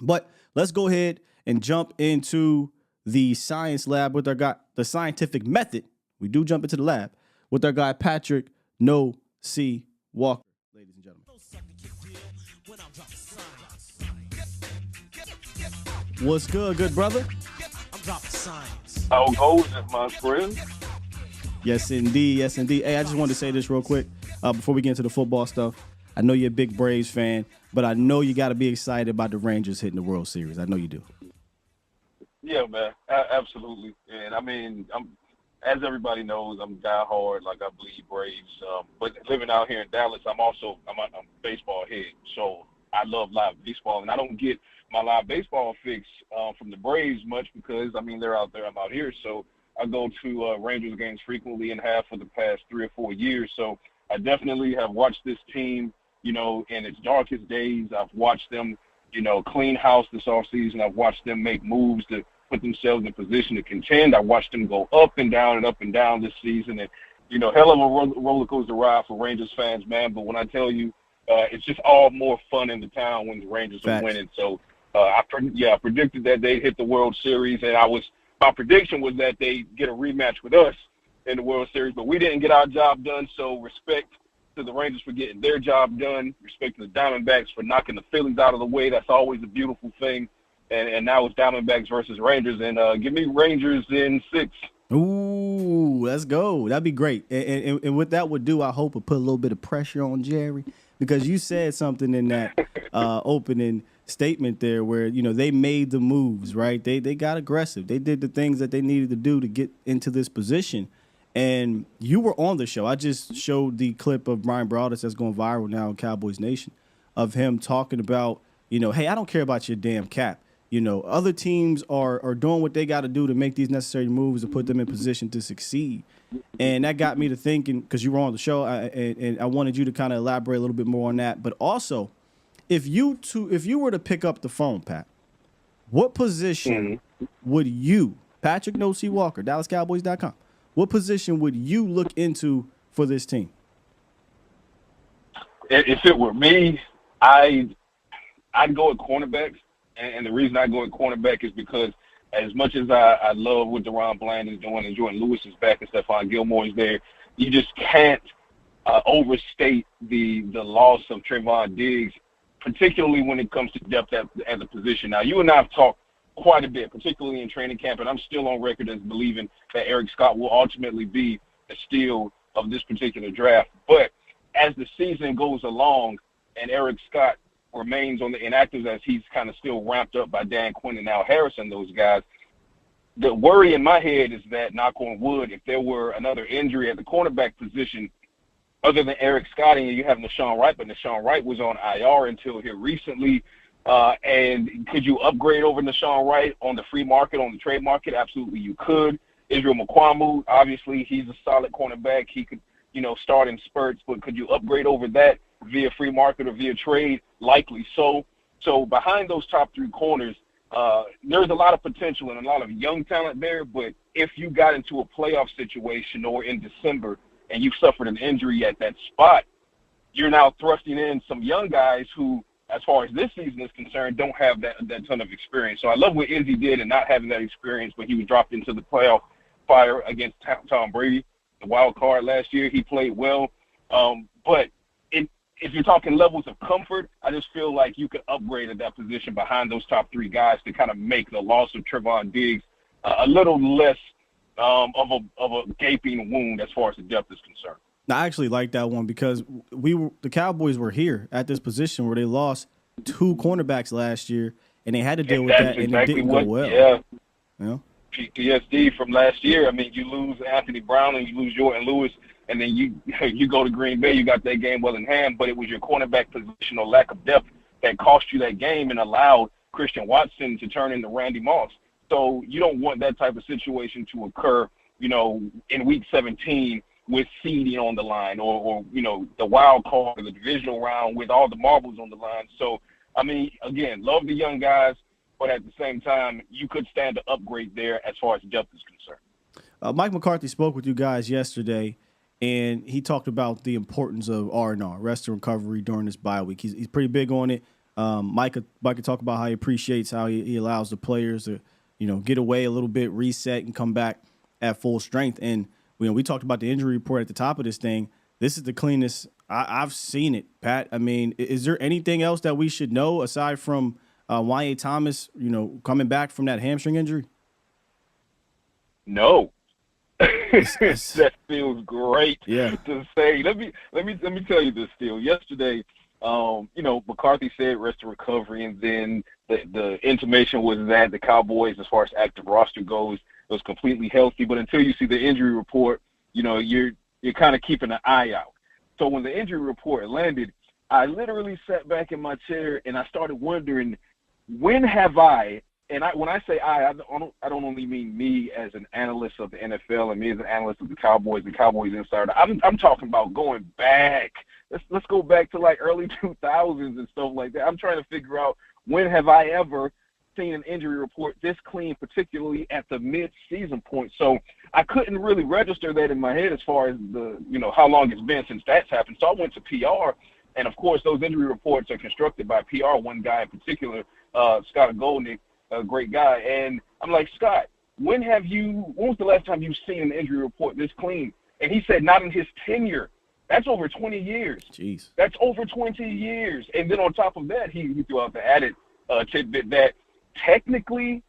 But let's go ahead and jump into the science lab with our guy, the scientific method. We do jump into the lab with our guy, Patrik No C. Walker, ladies and gentlemen. What's good brother? How goes it, my friend? Yes, indeed. Yes, indeed. Hey, I just wanted to say this real quick before we get into the football stuff. I know you're a big Braves fan, but I know you got to be excited about the Rangers hitting the World Series. I know you do. Yeah, man, absolutely. And I mean, as everybody knows, I'm diehard, like I bleed Braves. But living out here in Dallas, I'm a baseball head, so I love live baseball, and I don't get my live baseball fix from the Braves much because I mean they're out there, I'm out here, so I go to Rangers games frequently and have for the past 3 or 4 years. So I definitely have watched this team, in its darkest days. I've watched them, clean house this offseason. I've watched them make moves to put themselves in position to contend. I watched them go up and down this season. And, hell of a roller coaster ride for Rangers fans, man. But when I tell you, it's just all more fun in the town when the Rangers are winning. So, I predicted that they'd hit the World Series, and my prediction was that they get a rematch with us in the World Series, but we didn't get our job done. So respect to the Rangers for getting their job done. Respect to the Diamondbacks for knocking the Phillies out of the way. That's always a beautiful thing. And now it's Diamondbacks versus Rangers, and give me Rangers in 6. Ooh, let's go. That'd be great. And what that would do, I hope, would put a little bit of pressure on Jerry, because you said something in that opening statement there where, they made the moves, right? They got aggressive. They did the things that they needed to do to get into this position. And you were on the show. I just showed the clip of Brian Broaddus that's going viral now in Cowboys Nation of him talking about, hey, I don't care about your damn cap. Other teams are doing what they got to do to make these necessary moves to put them in position to succeed. And that got me to thinking, because you were on the show, and I wanted you to kind of elaborate a little bit more on that. But also, if you were to pick up the phone, Pat, what position would you, Patrik No C. Walker, DallasCowboys.com, what position would you look into for this team? If it were me, I'd go at cornerbacks. And the reason I go at cornerback is because as much as I love what Deron Bland is doing and Jordan Lewis is back and Stephon Gilmore is there, you just can't overstate the loss of Trayvon Diggs, particularly when it comes to depth at the position. Now, you and I have talked quite a bit, particularly in training camp, and I'm still on record as believing that Eric Scott will ultimately be a steal of this particular draft. But as the season goes along and Eric Scott remains on the inactives as he's kind of still ramped up by Dan Quinn and Al Harrison, those guys, the worry in my head is that, knock on wood, if there were another injury at the cornerback position other than Eric Scott, and you have Nashawn Wright, but Nashawn Wright was on IR until here recently. And could you upgrade over Nashawn Wright on the free market, on the trade market? Absolutely, you could. Israel Mukuamu, obviously, he's a solid cornerback. He could, start in spurts, but could you upgrade over that via free market or via trade? Likely so. So behind those top 3 corners, there's a lot of potential and a lot of young talent there. But if you got into a playoff situation or in December and you suffered an injury at that spot, you're now thrusting in some young guys who, as far as this season is concerned, don't have that ton of experience. So I love what Izzy did and not having that experience, but he was dropped into the playoff fire against Tom Brady, the wild card last year. He played well. But if you're talking levels of comfort, I just feel like you could upgrade at that position behind those top 3 guys to kind of make the loss of Trayvon Diggs a little less of a gaping wound as far as the depth is concerned. I actually like that one because the Cowboys were here at this position where they lost 2 cornerbacks last year, and they had to deal with that, and it didn't go well. Yeah. PTSD from last year. I mean, you lose Anthony Brown and you lose Jordan Lewis, and then you go to Green Bay. You got that game well in hand, but it was your cornerback position or lack of depth that cost you that game and allowed Christian Watson to turn into Randy Moss. So you don't want that type of situation to occur, in Week 17 with seeding on the line or the wild card or the divisional round with all the marbles on the line. So, I mean, again, love the young guys, but at the same time, you could stand to upgrade there as far as depth is concerned. Mike McCarthy spoke with you guys yesterday, and he talked about the importance of R&R, rest and recovery, during this bye week. He's pretty big on it. Mike could talk about how he appreciates how he allows the players to, get away a little bit, reset, and come back at full strength. And we talked about the injury report at the top of this thing. This is the cleanest I've seen it, Pat. I mean, is there anything else that we should know aside from Wanye Thomas, coming back from that hamstring injury? No. That feels great to say. Let me tell you this, Steele. Yesterday, McCarthy said rest of recovery, and then the intimation was that the Cowboys, as far as active roster goes, was completely healthy. But until you see the injury report, you're kind of keeping an eye out. So when the injury report landed, I literally sat back in my chair and I started wondering, when have I? And when I say I don't only mean me as an analyst of the NFL and me as an analyst of the Cowboys insider. I'm talking about going back. Let's go back to like early 2000s and stuff like that. I'm trying to figure out, when have I ever seen an injury report this clean, particularly at the mid-season point. So I couldn't really register that in my head as far as how long it's been since that's happened. So I went to PR, and of course those injury reports are constructed by PR. One guy in particular, Scott Goldnick, a great guy, and I'm like, Scott, when was the last time you've seen an injury report this clean? And he said, not in his tenure. That's over 20 years. Jeez. That's over 20 years. And then on top of that, he threw out the added tidbit that technically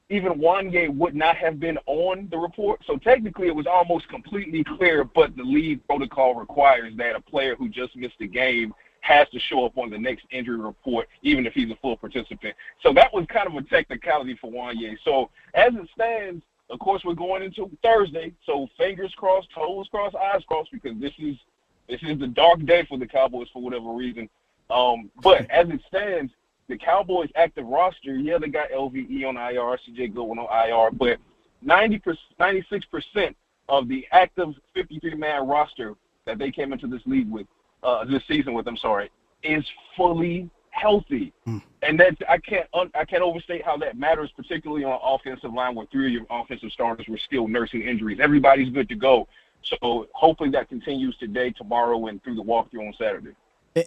even Wanye would not have been on the report. So technically it was almost completely clear, but the league protocol requires that a player who just missed a game has to show up on the next injury report, even if he's a full participant. So that was kind of a technicality for Wanye. So as it stands, of course, we're going into Thursday. So fingers crossed, toes crossed, eyes crossed, because this is the dark day for the Cowboys for whatever reason. But as it stands, the Cowboys active roster, they got LVE on IR, CJ Goodwin on IR, but 96% of the active 53-man roster that they came into this league with, this season with, is fully healthy. And that I can't overstate how that matters, particularly on offensive line where 3 of your offensive starters were still nursing injuries. Everybody's good to go. So hopefully that continues today, tomorrow, and through the walkthrough on Saturday.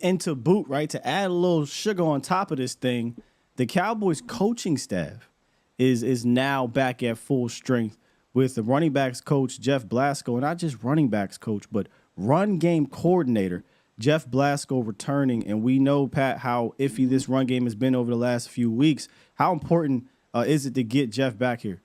And to boot, right, to add a little sugar on top of this thing, the Cowboys coaching staff is now back at full strength with the running backs coach, Jeff Blasco, and not just running backs coach, but run game coordinator, Jeff Blasco, returning. And we know, Pat, how iffy this run game has been over the last few weeks. How important is it to get Jeff back here?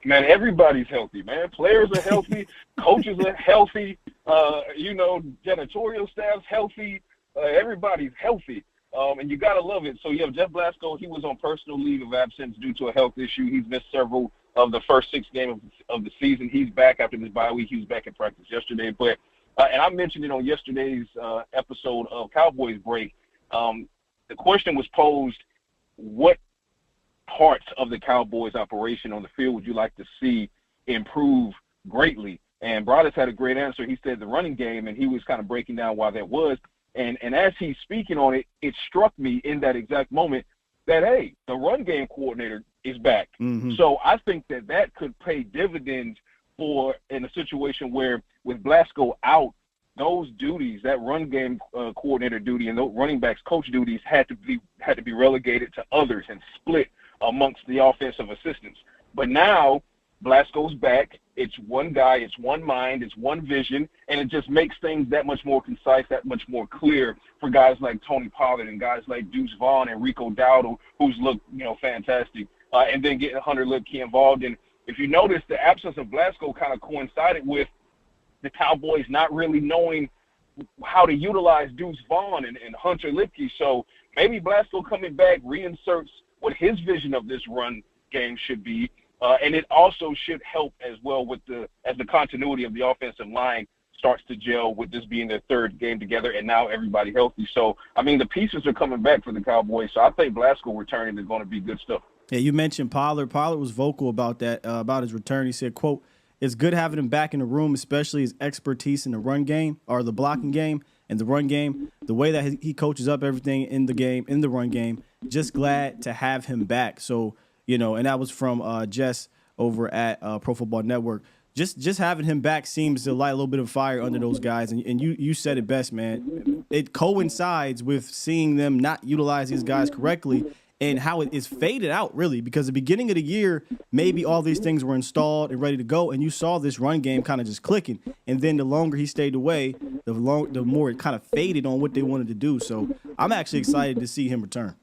Man, everybody's healthy, man. Players are healthy. Coaches are healthy. Janitorial staff's healthy. Everybody's healthy. And you got to love it. So, Jeff Blasco, he was on personal leave of absence due to a health issue. He's missed several of the first 6 games of the season. He's back after this bye week. He was back in practice yesterday. But and I mentioned it on yesterday's episode of Cowboys Break. The question was posed, what parts of the Cowboys operation on the field would you like to see improve greatly? And Broadus had a great answer. He said the running game, and he was kind of breaking down why that was. And as he's speaking on it, it struck me in that exact moment that, hey, the run game coordinator is back. Mm-hmm. So I think that could pay dividends for in a situation where with Blasco out, those duties, that run game coordinator duty and those running backs coach duties had to be relegated to others and split amongst the offensive assistants. But now Blasco's back. It's one guy, it's one mind, it's one vision, and it just makes things that much more concise, that much more clear for guys like Tony Pollard and guys like Deuce Vaughn and Rico Dowdle, who's looked, fantastic, and then getting Hunter Lipke involved. And if you notice, the absence of Blasco kind of coincided with the Cowboys not really knowing how to utilize Deuce Vaughn and Hunter Lipke. So maybe Blasco coming back reinserts what his vision of this run game should be. And it also should help as well as the continuity of the offensive line starts to gel with this being their 3rd game together and now everybody healthy. So, the pieces are coming back for the Cowboys. So I think Blasco returning is going to be good stuff. Yeah, you mentioned Pollard. Pollard was vocal about that, about his return. He said, quote, "It's good having him back in the room, especially his expertise in the run game or the blocking game and the run game, the way that he coaches up everything in the game, in the run game. Just glad to have him back." So, and that was from Jess over at Pro Football Network. Just having him back seems to light a little bit of fire under those guys. And you said it best, man. it coincides with seeing them not utilize these guys correctly and how it is faded out, really, because the beginning of the year, maybe all these things were installed and ready to go, and you saw this run game kind of just clicking. And then the longer he stayed away, the more it kind of faded on what they wanted to do. So I'm actually excited to see him return.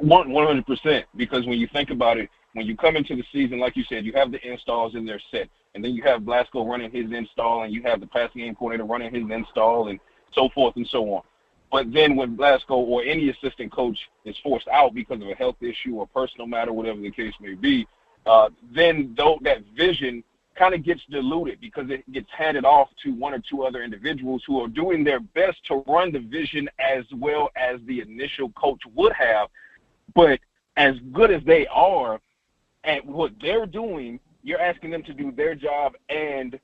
100%, because when you think about it, when you come into the season, like you said, you have the installs in their set, and then you have Blasco running his install, and you have the passing game coordinator running his install, and so forth and so on. But then when Blasco or any assistant coach is forced out because of a health issue or personal matter, whatever the case may be, then that vision kind of gets diluted because it gets handed off to one or two other individuals who are doing their best to run the vision as well as the initial coach would have. But as good as they are at what they're doing, you're asking them to do their job and,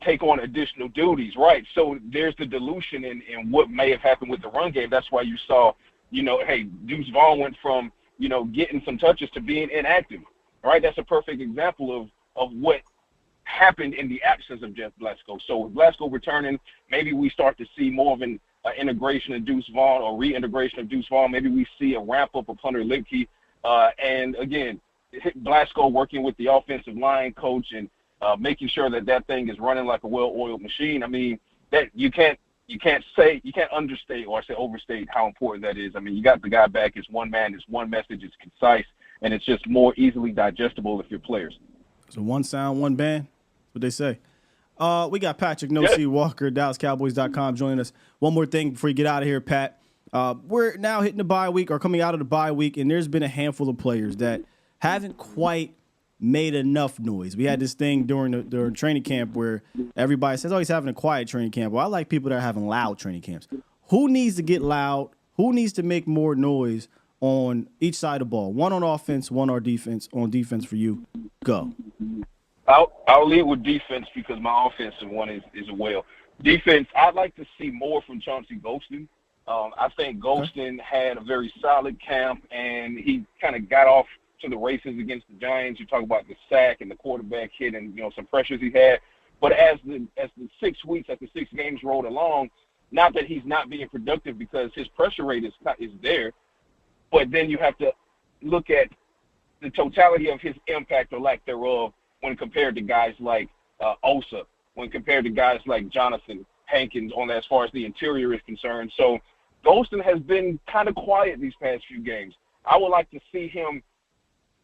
take on additional duties, right? So there's the dilution in what may have happened with the run game. That's why you saw, Deuce Vaughn went from, getting some touches to being inactive, right? That's a perfect example of what happened in the absence of Jeff Blasco. So with Blasco returning, maybe we start to see more of an integration of Deuce Vaughn or reintegration of Deuce Vaughn. Maybe we see a ramp-up of Hunter Lipke. And, again, Blasco working with the offensive line coach and making sure that thing is running like a well-oiled machine. I mean, that you can't understate or overstate how important that is. I mean, you got the guy back. It's one man. It's one message. It's concise, and it's just more easily digestible if you're players. So one sound, one band. That's what they say. We got Patrik Skywalker, DallasCowboys.com, joining us. One more thing before you get out of here, Pat. We're now hitting the bye week or coming out of the bye week, and there's been a handful of players that haven't quite made enough noise. We had this thing during training camp where everybody says, he's having a quiet training camp. Well, I like people that are having loud training camps. Who needs to get loud? Who needs to make more noise on each side of the ball? One on offense, one on defense. On defense for you. Go. I'll lead with defense because my offensive one is a well. Defense, I'd like to see more from Chauncey Golston. I think Golston had a very solid camp, and he kind of got off to the races against the Giants. You talk about the sack and the quarterback hit and, some pressures he had. But as the 6 weeks, as the 6 games rolled along, not that he's not being productive because his pressure rate is there, but then you have to look at the totality of his impact or lack thereof when compared to guys like Osa, when compared to guys like Jonathan Hankins on as far as the interior is concerned. So Golston has been kind of quiet these past few games. I would like to see him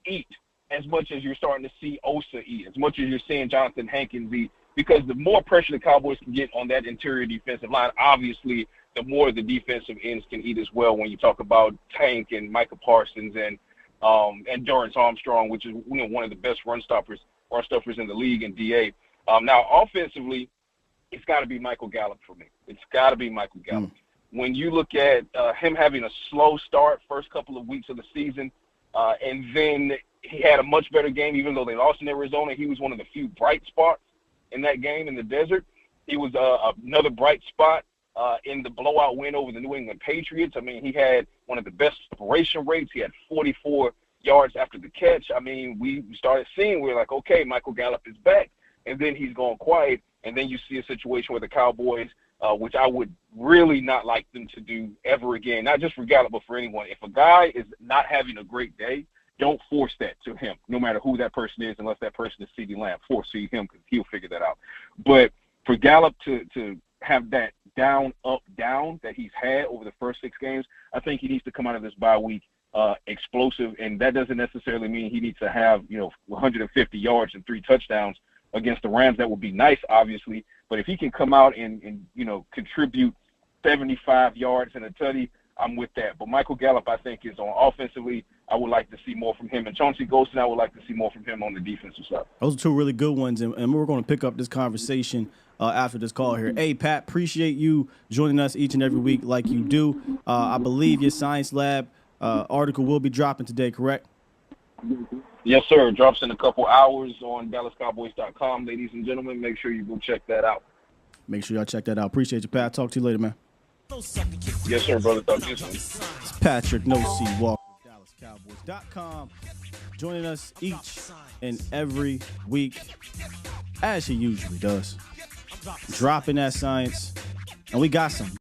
eat as much as you're starting to see Osa eat, as much as you're seeing Jonathan Hankins eat, because the more pressure the Cowboys can get on that interior defensive line, obviously the more the defensive ends can eat as well when you talk about Tank and Micah Parsons and Dorrance Armstrong, which is one of the best run stuffers in the league in DA. Now, offensively, it's got to be Michael Gallup for me. It's got to be Michael Gallup. When you look at him having a slow start first couple of weeks of the season, and then he had a much better game, even though they lost in Arizona. He was one of the few bright spots in that game in the desert. He was another bright spot in the blowout win over the New England Patriots. I mean, he had one of the best separation rates. He had 44 yards after the catch. I mean, we started seeing, we're like, okay, Michael Gallup is back. And then he's gone quiet. And then you see a situation where the Cowboys, which I would really not like them to do ever again, not just for Gallup, but for anyone. If a guy is not having a great day, don't force that to him, no matter who that person is, unless that person is CeeDee Lamb. Force him because he'll figure that out. But for Gallup to have that down, up, down that he's had over the first 6 games, I think he needs to come out of this bye week explosive, and that doesn't necessarily mean he needs to have 150 yards and 3 touchdowns against the Rams. That would be nice, obviously, but if he can come out and contribute 75 yards and a tutty, I'm with that. But Michael Gallup, I think, is on offensively. I would like to see more from him. And Chauncey Golston, I would like to see more from him on the defensive side. Those are 2 really good ones, and we're going to pick up this conversation after this call here. Hey, Pat, appreciate you joining us each and every week like you do. I believe your Science Lab article will be dropping today, correct? Yes, sir. It drops in a couple hours on DallasCowboys.com. Ladies and gentlemen, make sure you go check that out. Make sure y'all check that out. Appreciate you, Pat. Talk to you later, man. Yes, sir, brother. Talk to you soon. It's Patrik Walker, DallasCowboys.com, joining us each and every week, as he usually does. Dropping that science, and we got some.